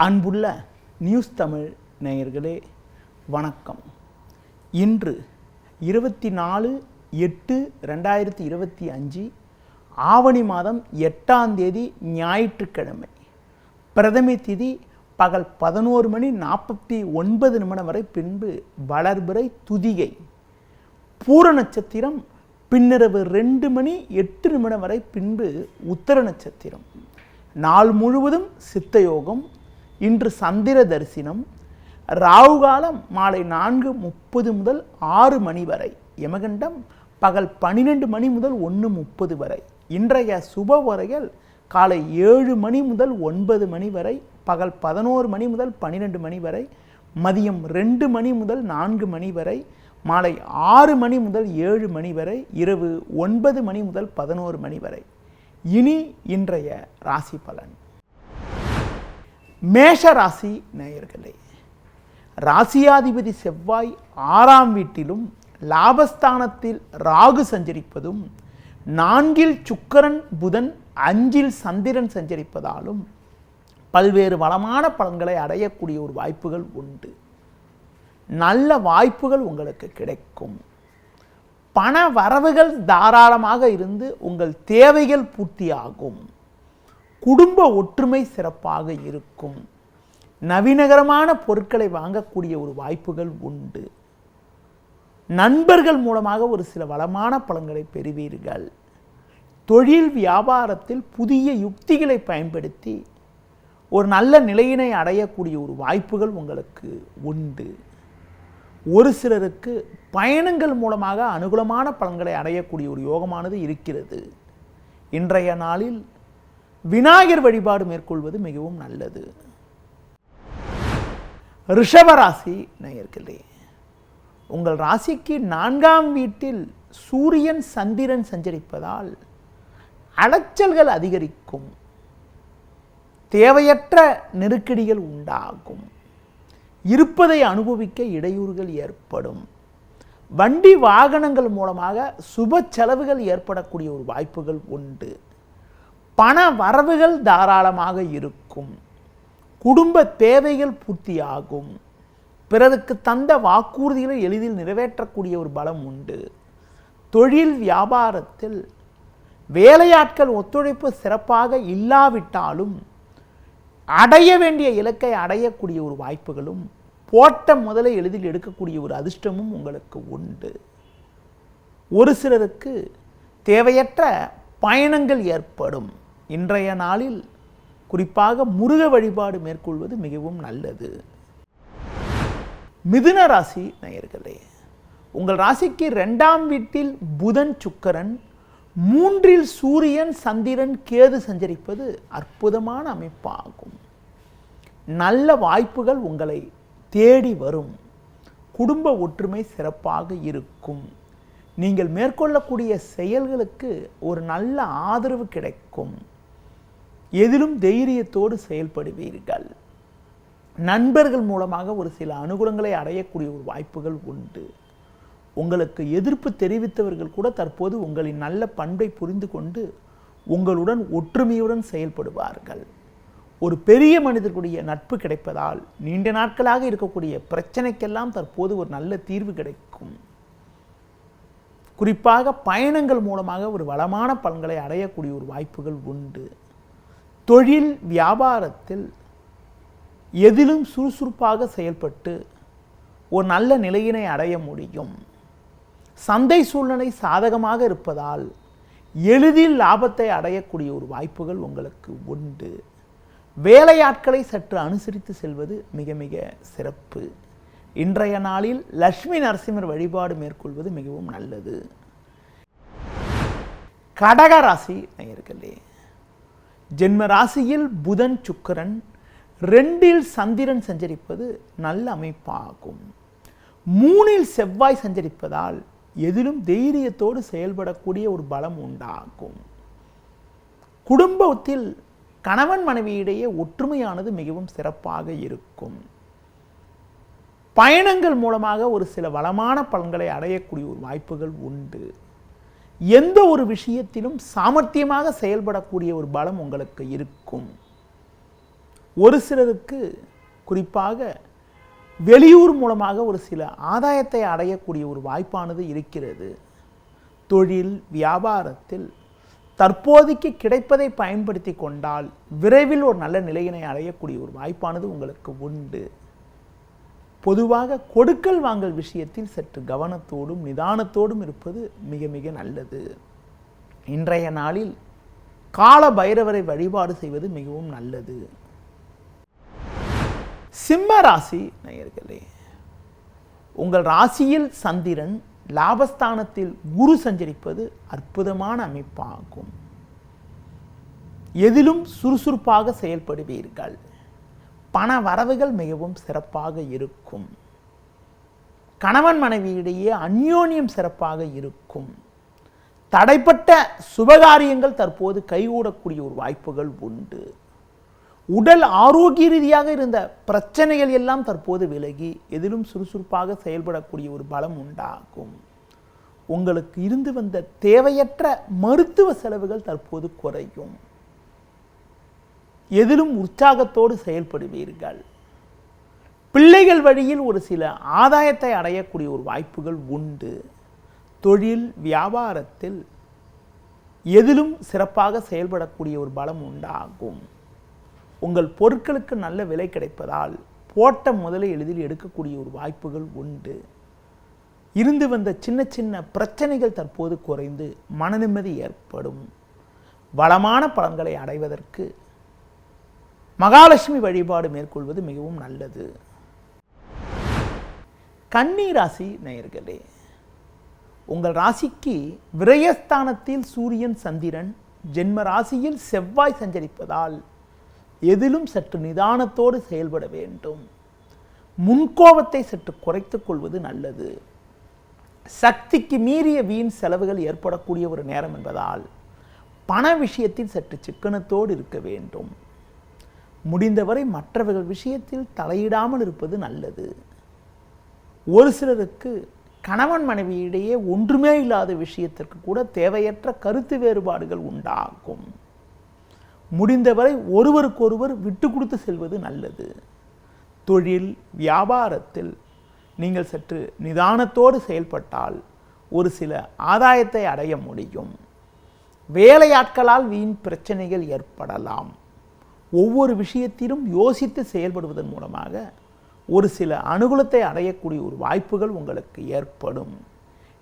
அன்புள்ள நியூஸ் தமிழ் நேயர்களே வணக்கம். இன்று 24/8/2025 ஆவணி மாதம் 8ஆம் தேதி ஞாயிற்றுக்கிழமை. பிரதமை திதி பகல் 11:49 வரை, பின்பு வளர்பிறை துதிகை. பூர நட்சத்திரம் பின்னிரவு 2:08 வரை, பின்பு உத்தர நட்சத்திரம். நாள் முழுவதும் சித்தயோகம். இன்று சந்திர தரிசனம். ராகுகாலம் மாலை 4:30 முதல் 6 மணி வரை. யமகண்டம் பகல் 12 மணி முதல் 1:30 வரை. இன்றைய சுப வரைகள் காலை 7 மணி முதல் 9 மணி வரை, பகல் 11 மணி முதல் 12 மணி வரை, மதியம் 2 மணி முதல் 4 மணி வரை, மாலை 6 மணி முதல் 7 மணி வரை, இரவு 9 மணி முதல் 11 மணி வரை. இனி இன்றைய ராசி பலன். மேஷ ராசி நேயர்களே, ராசியாதிபதி செவ்வாய் 6ஆம் வீட்டிலும் லாபஸ்தானத்தில் ராகு சஞ்சரிப்பதும், 4இல் சுக்கிரன் புதன் 5இல் சந்திரன் சஞ்சரிப்பதாலும் பல்வேறு வளமான பலன்களை அடையக்கூடிய ஒரு வாய்ப்புகள் உண்டு. நல்ல வாய்ப்புகள் உங்களுக்கு கிடைக்கும். பண வரவுகள் தாராளமாக இருந்து உங்கள் தேவைகள் பூர்த்தியாகும். குடும்ப ஒற்றுமை சிறப்பாக இருக்கும். நவீனகரமான பொருட்களை வாங்கக்கூடிய ஒரு வாய்ப்புகள் உண்டு. நண்பர்கள் மூலமாக ஒரு சில வளமான பலன்களை பெறுவீர்கள். தொழில் வியாபாரத்தில் புதிய யுக்திகளை பயன்படுத்தி ஒரு நல்ல நிலையினை அடையக்கூடிய ஒரு வாய்ப்புகள் உங்களுக்கு உண்டு. ஒரு சிலருக்கு பயணங்கள் மூலமாக அனுகூலமான பலன்களை அடையக்கூடிய ஒரு யோகமானது இருக்கிறது. இன்றைய நாளில் விநாயகர் வழிபாடு மேற்கொள்வது மிகவும் நல்லது. ரிஷபராசி நேயர்களே, உங்கள் ராசிக்கு 4ஆம் வீட்டில் சூரியன் சந்திரன் சஞ்சரிப்பதால் அலைச்சல்கள் அதிகரிக்கும். தேவையற்ற நெருக்கடிகள் உண்டாகும். இருப்பதை அனுபவிக்க இடையூறுகள் ஏற்படும். வண்டி வாகனங்கள் மூலமாக சுப செலவுகள் ஏற்படக்கூடிய ஒரு வாய்ப்புகள் உண்டு. பண வரவுகள் தாராளமாக இருக்கும். குடும்ப தேவைகள் பூர்த்தியாகும். பிறருக்கு தந்த வாக்குறுதிகளை எளிதில் நிறைவேற்றக்கூடிய ஒரு பலம் உண்டு. தொழில் வியாபாரத்தில் வேலையாட்கள் ஒத்துழைப்பு சிறப்பாக இல்லாவிட்டாலும் அடைய வேண்டிய இலக்கை அடையக்கூடிய ஒரு வாய்ப்புகளும், போட்ட முதலை எளிதில் எடுக்கக்கூடிய ஒரு அதிர்ஷ்டமும் உங்களுக்கு உண்டு. ஒரு சிலருக்கு தேவையற்ற பயணங்கள் ஏற்படும். இன்றைய நாளில் குறிப்பாக முருக வழிபாடு மேற்கொள்வது மிகவும் நல்லது. மிதுன ராசி நேயர்களே, உங்கள் ராசிக்கு 2ஆம் வீட்டில் புதன் சுக்கிரன், 3இல் சூரியன் சந்திரன் கேது சஞ்சரிப்பது அற்புதமான அமைப்பாகும். நல்ல வாய்ப்புகள் உங்களை தேடி வரும். குடும்ப ஒற்றுமை சிறப்பாக இருக்கும். நீங்கள் மேற்கொள்ளக்கூடிய செயல்களுக்கு ஒரு நல்ல ஆதரவு கிடைக்கும். எதிலும் தைரியத்தோடு செயல்படுவீர்கள். நண்பர்கள் மூலமாக ஒரு சில அனுகூலங்களை அடையக்கூடிய ஒரு வாய்ப்புகள் உண்டு. உங்களுக்கு எதிர்ப்பு தெரிவித்தவர்கள் கூட தற்போது உங்களின் நல்ல பண்பை புரிந்து கொண்டு உங்களுடன் ஒற்றுமையுடன் செயல்படுவார்கள். ஒரு பெரிய மனிதர்களுடைய நட்பு கிடைப்பதால் நீண்ட நாட்களாக இருக்கக்கூடிய பிரச்சனைக்கெல்லாம் தற்போது ஒரு நல்ல தீர்வு கிடைக்கும். குறிப்பாக பயணங்கள் மூலமாக ஒரு வளமான பலன்களை அடையக்கூடிய ஒரு வாய்ப்புகள் உண்டு. தொழில் வியாபாரத்தில் எதிலும் சுறுசுறுப்பாக செயல்பட்டு ஒரு நல்ல நிலையினை அடைய முடியும். சந்தை சூழ்நிலை சாதகமாக இருப்பதால் எளிதில் லாபத்தை அடையக்கூடிய ஒரு வாய்ப்புகள் உங்களுக்கு உண்டு. வேலையாட்களை சற்று அனுசரித்து செல்வது மிக மிக சிறப்பு. இன்றைய நாளில் லட்சுமி நரசிம்மர் வழிபாடு மேற்கொள்வது மிகவும் நல்லது. கடக ராசி நேயர்களே, ஜென்ம ராசியில் புதன் சுக்கிரன், 2இல் சந்திரன் சஞ்சரிப்பது நல்ல அமைப்பாகும். 3இல் செவ்வாய் சஞ்சரிப்பதால் எதிலும் தைரியத்தோடு செயல்படக்கூடிய ஒரு பலம் உண்டாகும். குடும்பத்தில் கணவன் மனைவியிடையே ஒற்றுமையானது மிகவும் சிறப்பாக இருக்கும். பயணங்கள் மூலமாக ஒரு சில வளமான பலன்களை அடையக்கூடிய ஒரு வாய்ப்புகள் உண்டு. எந்த ஒரு விஷயத்திலும் சாமர்த்தியமாக செயல்படக்கூடிய ஒரு பலம் உங்களுக்கு இருக்கும். ஒரு சிலருக்கு குறிப்பாக வெளியூர் மூலமாக ஒரு சில ஆதாயத்தை அடையக்கூடிய ஒரு வாய்ப்பானது இருக்கிறது. தொழில் வியாபாரத்தில் தற்போதைக்கு கிடைப்பதை பயன்படுத்தி கொண்டால் விரைவில் ஒரு நல்ல நிலையினை அடையக்கூடிய ஒரு வாய்ப்பானது உங்களுக்கு உண்டு. பொதுவாக கொடுக்கல் வாங்கல் விஷயத்தில் சற்று கவனத்தோடும் நிதானத்தோடும் இருப்பது மிக மிக நல்லது. இன்றைய நாளில் கால பைரவரை வழிபாடு செய்வது மிகவும் நல்லது. சிம்ம ராசி நேயர்களே, உங்கள் ராசியில் சந்திரன், லாபஸ்தானத்தில் குரு சஞ்சரிப்பது அற்புதமான அமைப்பாகும். எதிலும் சுறுசுறுப்பாக செயல்படுவீர்கள். பண வரவுகள் மிகவும் சிறப்பாக இருக்கும். கணவன் மனைவியிடையே அந்யோன்யம் சிறப்பாக இருக்கும். தடைப்பட்ட சுபகாரியங்கள் தற்போது கைகூடக்கூடிய ஒரு வாய்ப்புகள் உண்டு. உடல் ஆரோக்கிய ரீதியாக இருந்த பிரச்சனைகள் எல்லாம் தற்போது விலகி எதிலும் சுறுசுறுப்பாக செயல்படக்கூடிய ஒரு பலம் உண்டாகும். உங்களுக்கு இருந்து வந்த தேவையற்ற மருத்துவ செலவுகள் தற்போது குறையும். எதிலும் உற்சாகத்தோடு செயல்படுவீர்கள். பிள்ளைகள் வழியில் ஒரு சில ஆதாயத்தை அடையக்கூடிய ஒரு வாய்ப்புகள் உண்டு. தொழில் வியாபாரத்தில் எதிலும் சிறப்பாக செயல்படக்கூடிய ஒரு பலம் உண்டாகும். உங்கள் பொருட்களுக்கு நல்ல விலை கிடைப்பதால் போட்ட முதலை எளிதில் எடுக்கக்கூடிய ஒரு வாய்ப்புகள் உண்டு. இருந்து வந்த சின்ன சின்ன பிரச்சனைகள் தற்போது குறைந்து மன நிம்மதி ஏற்படும். வளமான பலன்களை அடைவதற்கு மகாலட்சுமி வழிபாடு மேற்கொள்வது மிகவும் நல்லது. கன்னி ராசி நேயர்களே, உங்கள் ராசிக்கு விரயஸ்தானத்தில் சூரியன் சந்திரன், ஜென்ம ராசியில் செவ்வாய் சஞ்சரிப்பதால் எதிலும் சற்று நிதானத்தோடு செயல்பட வேண்டும். முன்கோபத்தை சற்று குறைத்துக் கொள்வது நல்லது. சக்திக்கு மீறிய வீண் செலவுகள் ஏற்படக்கூடிய ஒரு நேரம் என்பதால் பண விஷயத்தில் சற்று சிக்கனத்தோடு இருக்க வேண்டும். முடிந்தவரை மற்றவர்கள் விஷயத்தில் தலையிடாமல் இருப்பது நல்லது. ஒரு சிலருக்கு கணவன் மனைவியிடையே ஒன்றுமே இல்லாத விஷயத்திற்கு கூட தேவையற்ற கருத்து வேறுபாடுகள் உண்டாகும். முடிந்தவரை ஒருவருக்கொருவர் விட்டு கொடுத்து செல்வது நல்லது. தொழில் வியாபாரத்தில் நீங்கள் சற்று நிதானத்தோடு செயல்பட்டால் ஒரு சில ஆதாயத்தை அடைய முடியும். வேலையாட்களால் வீண் பிரச்சனைகள் ஏற்படலாம். ஒவ்வொரு விஷயத்திலும் யோசித்து செயல்படுவதன் மூலமாக ஒரு சில அனுகூலத்தை அடையக்கூடிய ஒரு வாய்ப்புகள் உங்களுக்கு ஏற்படும்.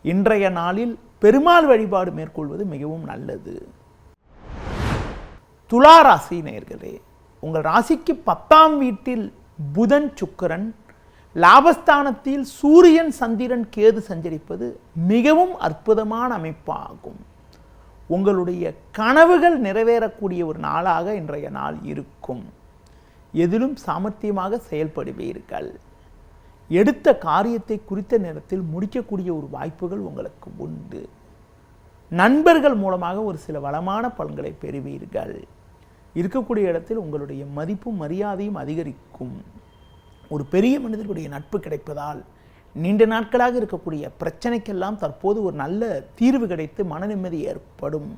இன்றைய நாளில் பெருமாள் வழிபாடு மேற்கொள்வது மிகவும் நல்லது. துலா ராசி நேயர்களே, உங்கள் ராசிக்கு 10ஆம் வீட்டில் புதன் சுக்கிரன், லாபஸ்தானத்தில் சூரியன் சந்திரன் கேது சஞ்சரிப்பது மிகவும் அற்புதமான அமைப்பாகும். உங்களுடைய கனவுகள் நிறைவேறக்கூடிய ஒரு நாளாக இன்றைய நாள் இருக்கும். எதிலும் சாமர்த்தியமாக செயல்படுவீர்கள். எடுத்த காரியத்தை குறித்த நேரத்தில் முடிக்கக்கூடிய ஒரு வாய்ப்புகள் உங்களுக்கு உண்டு. நண்பர்கள் மூலமாக ஒரு சில வளமான பலன்களை பெறுவீர்கள். இருக்கக்கூடிய இடத்தில் உங்களுடைய மதிப்பும் மரியாதையும் அதிகரிக்கும். ஒரு பெரிய மனிதர்களுடைய நட்பு கிடைப்பதால் நீண்ட நாட்களாக இருக்கக்கூடிய பிரச்சனைக்கெல்லாம் தற்போது ஒரு நல்ல தீர்வு கிடைத்து மன நிம்மதி ஏற்படும்.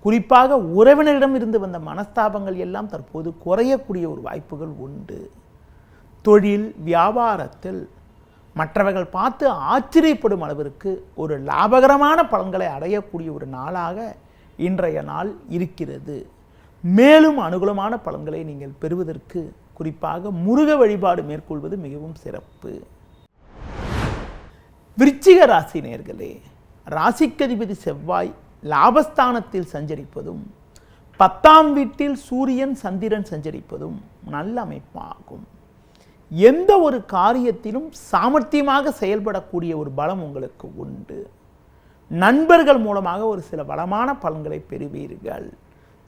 குறிப்பாக உறவினரிடம் இருந்து வந்த மனஸ்தாபங்கள் எல்லாம் தற்போது குறையக்கூடிய ஒரு வாய்ப்புகள் உண்டு. தொழில் வியாபாரத்தில் மற்றவர்கள் பார்த்து ஆச்சரியப்படும் அளவிற்கு ஒரு லாபகரமான பலன்களை அடையக்கூடிய ஒரு நாளாக இன்றைய நாள் இருக்கிறது. மேலும் அனுகூலமான பலன்களை நீங்கள் பெறுவதற்கு குறிப்பாக முருக வழிபாடு மேற்கொள்வது மிகவும் சிறப்பு. விருச்சிக ராசி நேயர்களே, ராசிக்கதிபதி செவ்வாய் லாபஸ்தானத்தில் சஞ்சரிப்பதும் 10ஆம் வீட்டில் சூரியன் சந்திரன் சஞ்சரிப்பதும் நல்ல அமைப்பாகும். எந்த ஒரு காரியத்திலும் சாமர்த்தியமாக செயல்படக்கூடிய ஒரு பலம் உங்களுக்கு உண்டு. நண்பர்கள் மூலமாக ஒரு சில வளமான பலன்களை பெறுவீர்கள்.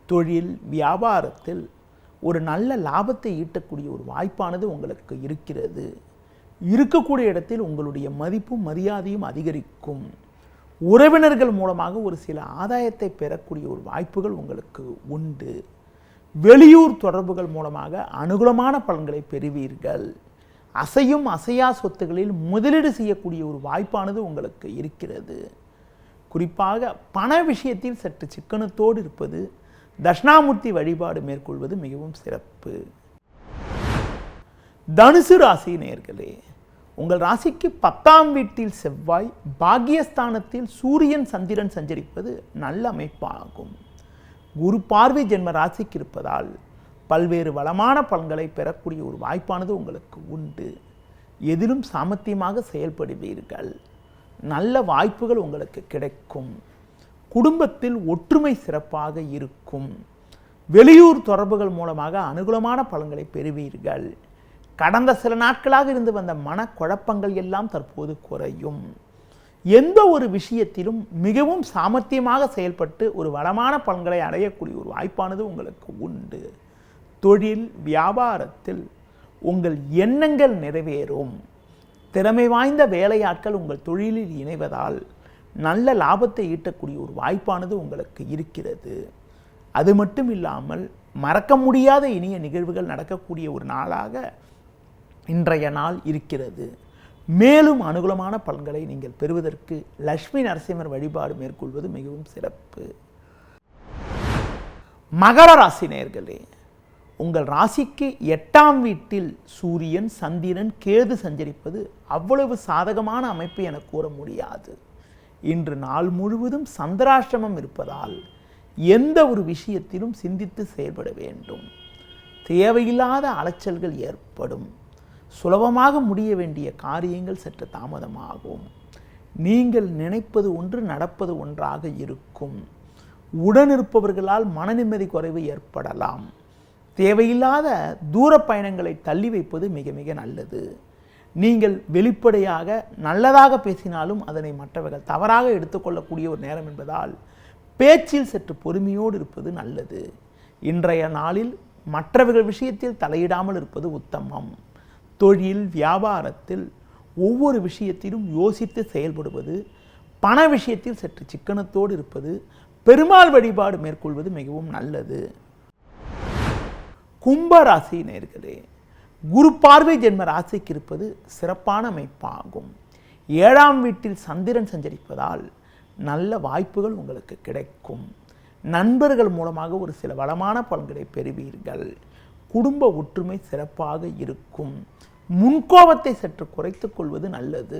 தொழில் வியாபாரத்தில் ஒரு நல்ல லாபத்தை ஈட்டக்கூடிய ஒரு வாய்ப்பானது உங்களுக்கு இருக்கிறது. இருக்கக்கூடிய இடத்தில் உங்களுடைய மதிப்பும் மரியாதையும் அதிகரிக்கும். உறவினர்கள் மூலமாக ஒரு சில ஆதாயத்தை பெறக்கூடிய ஒரு வாய்ப்புகள் உங்களுக்கு உண்டு. வெளியூர் தொடர்புகள் மூலமாக அனுகூலமான பலன்களை பெறுவீர்கள். அசையும் அசையா சொத்துகளில் முதலீடு செய்யக்கூடிய ஒரு வாய்ப்பானது உங்களுக்கு இருக்கிறது. குறிப்பாக பண விஷயத்தில் சற்று சிக்கனத்தோடு இருப்பது, தட்சிணாமூர்த்தி வழிபாடு மேற்கொள்வது மிகவும் சிறப்பு. தனுசு ராசி நேயர்களே, உங்கள் ராசிக்கு 10ஆம் வீட்டில் செவ்வாய், பாக்கியஸ்தானத்தில் சூரியன் சந்திரன் சஞ்சரிப்பது நல்ல அமைப்பாகும். குரு பார்வை ஜென்ம ராசிக்கு இருப்பதால் பல்வேறு வளமான பலன்களை பெறக்கூடிய ஒரு வாய்ப்பானது உங்களுக்கு உண்டு. எதிலும் சாமர்த்தியமாக செயல்படுவீர்கள். நல்ல வாய்ப்புகள் உங்களுக்கு கிடைக்கும். குடும்பத்தில் ஒற்றுமை சிறப்பாக இருக்கும். வெளியூர் தொடர்புகள் மூலமாக அனுகூலமான பலன்களை பெறுவீர்கள். கடந்த சில நாட்களாக இருந்து வந்த மனக்குழப்பங்கள் எல்லாம் தற்போது குறையும். எந்த ஒரு விஷயத்திலும் மிகவும் சாமர்த்தியமாக செயல்பட்டு ஒரு வளமான பலன்களை அடையக்கூடிய ஒரு வாய்ப்பானது உங்களுக்கு உண்டு. தொழில் வியாபாரத்தில் உங்கள் எண்ணங்கள் நிறைவேறும். திறமை வாய்ந்த வேலையாட்கள் உங்கள் தொழிலில் இணைவதால் நல்ல லாபத்தை ஈட்டக்கூடிய ஒரு வாய்ப்பானது உங்களுக்கு இருக்கிறது. அது மட்டும் இல்லாமல் மறக்க முடியாத இனிய நிகழ்வுகள் நடக்கக்கூடிய ஒரு நாளாக இன்றைய நாள் இருக்கிறது. மேலும் அனுகூலமான பலன்களை நீங்கள் பெறுவதற்கு லட்சுமி நரசிம்மர் வழிபாடு மேற்கொள்வது மிகவும் சிறப்பு. மகர ராசி நேயர்களே, உங்கள் ராசிக்கு 8ஆம் வீட்டில் சூரியன் சந்திரன் கேது சஞ்சரிப்பது அவ்வளவு சாதகமான அமைப்பு என கூற முடியாது. இன்று நாள் முழுவதும் சந்திராஷ்டமம் இருப்பதால் எந்த ஒரு விஷயத்திலும் சிந்தித்து செயல்பட வேண்டும். தேவையில்லாத அலைச்சல்கள் ஏற்படும். சுலபமாக முடிய வேண்டிய காரியங்கள் சற்று தாமதமாகும். நீங்கள் நினைப்பது ஒன்று நடப்பது ஒன்றாக இருக்கும். உடனிருப்பவர்களால் மன நிம்மதி குறைவு ஏற்படலாம். தேவையில்லாத தூர பயணங்களை தள்ளி வைப்பது மிக மிக நல்லது. நீங்கள் வெளிப்படையாக நல்லதாக பேசினாலும் அதனை மற்றவர்கள் தவறாக எடுத்துக்கொள்ளக்கூடிய ஒரு நேரம் என்பதால் பேச்சில் சற்று பொறுமையோடு இருப்பது நல்லது. இன்றைய நாளில் மற்றவர்கள் விஷயத்தில் தலையிடாமல் இருப்பது உத்தமம். தொழில் வியாபாரத்தில் ஒவ்வொரு விஷயத்திலும் யோசித்து செயல்படுவது, பண விஷயத்தில் சற்று சிக்கனத்தோடு இருப்பது, பெருமாள் வழிபாடு மேற்கொள்வது மிகவும் நல்லது. கும்பராசி நேயர்களே, குரு பார்வை ஜென்ம ராசிக்கு இருப்பது சிறப்பான அமைப்பாகும். 7ஆம் வீட்டில் சந்திரன் சஞ்சரிப்பதால் நல்ல வாய்ப்புகள் உங்களுக்கு கிடைக்கும். நண்பர்கள் மூலமாக ஒரு சில வளமான பலன்களை பெறுவீர்கள். குடும்ப ஒற்றுமை சிறப்பாக இருக்கும். முன்கோபத்தை சற்று குறைத்துக் கொள்வது நல்லது.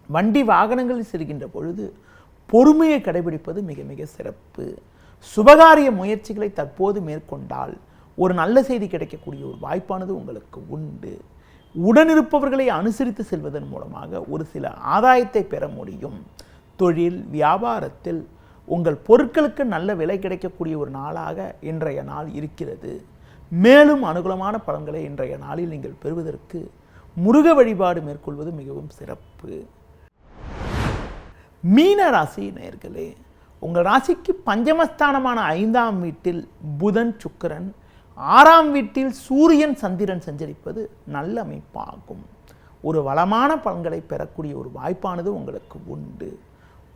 வண்டி வாகனங்களில் செல்கின்ற பொழுது பொறுமையை கடைபிடிப்பது மிக மிக சிறப்பு. சுபகாரிய முயற்சிகளை தற்போது மேற்கொண்டால் ஒரு நல்ல செய்தி கிடைக்கக்கூடிய ஒரு வாய்ப்பானது உங்களுக்கு உண்டு. உடனிருப்பவர்களை அனுசரித்து செல்வதன் மூலமாக ஒரு சில ஆதாயத்தை பெற முடியும். தொழில் வியாபாரத்தில் உங்கள் பொருட்களுக்கு நல்ல விலை கிடைக்கக்கூடிய ஒரு நாளாக இன்றைய நாள் இருக்கிறது. மேலும் அனுகூலமான பலன்களை இன்றைய நாளில் நீங்கள் பெறுவதற்கு முருக வழிபாடு மேற்கொள்வது மிகவும் சிறப்பு. மீன ராசி நேயர்களே, உங்கள் ராசிக்கு பஞ்சமஸ்தானமான 5ஆம் வீட்டில் புதன் சுக்கிரன், 6ஆம் வீட்டில் சூரியன் சந்திரன் சஞ்சரிப்பது நல்ல அமைப்பாகும். ஒரு வளமான பலன்களை பெறக்கூடிய ஒரு வாய்ப்பானது உங்களுக்கு உண்டு.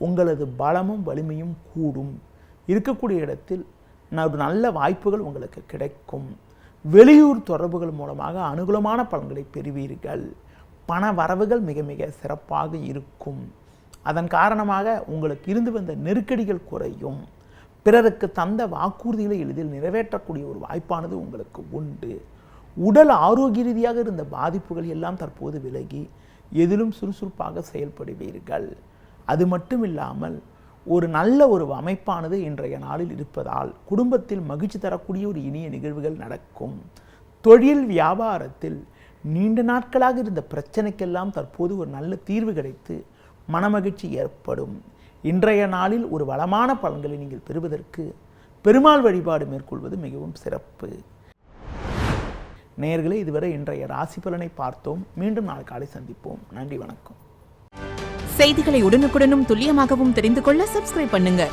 உங்களது பலமும் வலிமையும் கூடும். இருக்கக்கூடிய இடத்தில் நல்ல வாய்ப்புகள் உங்களுக்கு கிடைக்கும். வெளியூர் தொடர்புகள் மூலமாக அனுகூலமான பலன்களை பெறுவீர்கள். பண வரவுகள் மிக மிக சிறப்பாக இருக்கும். அதன் காரணமாக உங்களுக்கு இருந்து வந்த நெருக்கடிகள் குறையும். பிறருக்கு தந்த வாக்குறுதிகளை எளிதில் நிறைவேற்றக்கூடிய ஒரு வாய்ப்பானது உங்களுக்கு உண்டு. உடல் ஆரோக்கிய ரீதியாக இருந்த பாதிப்புகள் எல்லாம் தற்போது விலகி எதிலும் சுறுசுறுப்பாக செயல்படுவீர்கள். அது மட்டும் இல்லாமல் ஒரு நல்ல ஒரு அமைப்பானது இன்றைய நாளில் இருப்பதால் குடும்பத்தில் மகிழ்ச்சி தரக்கூடிய ஒரு இனிய நிகழ்வுகள் நடக்கும். தொழில் வியாபாரத்தில் நீண்ட நாட்களாக இருந்த பிரச்சனைக்கெல்லாம் தற்போது ஒரு நல்ல தீர்வு கிடைத்து மனமகிழ்ச்சி ஏற்படும். இன்றைய நாளில் ஒரு வளமான பலன்களை நீங்கள் பெறுவதற்கு பெருமாள் வழிபாடு மேற்கொள்வது மிகவும் சிறப்பு. நேயர்களே, இதுவரை இன்றைய ராசி பலனை பார்த்தோம். மீண்டும் நாளை காலை சந்திப்போம். நன்றி, வணக்கம். செய்திகளை உடனுக்குடனும் துல்லியமாகவும் தெரிந்து கொள்ள சப்ஸ்கிரைப் பண்ணுங்க.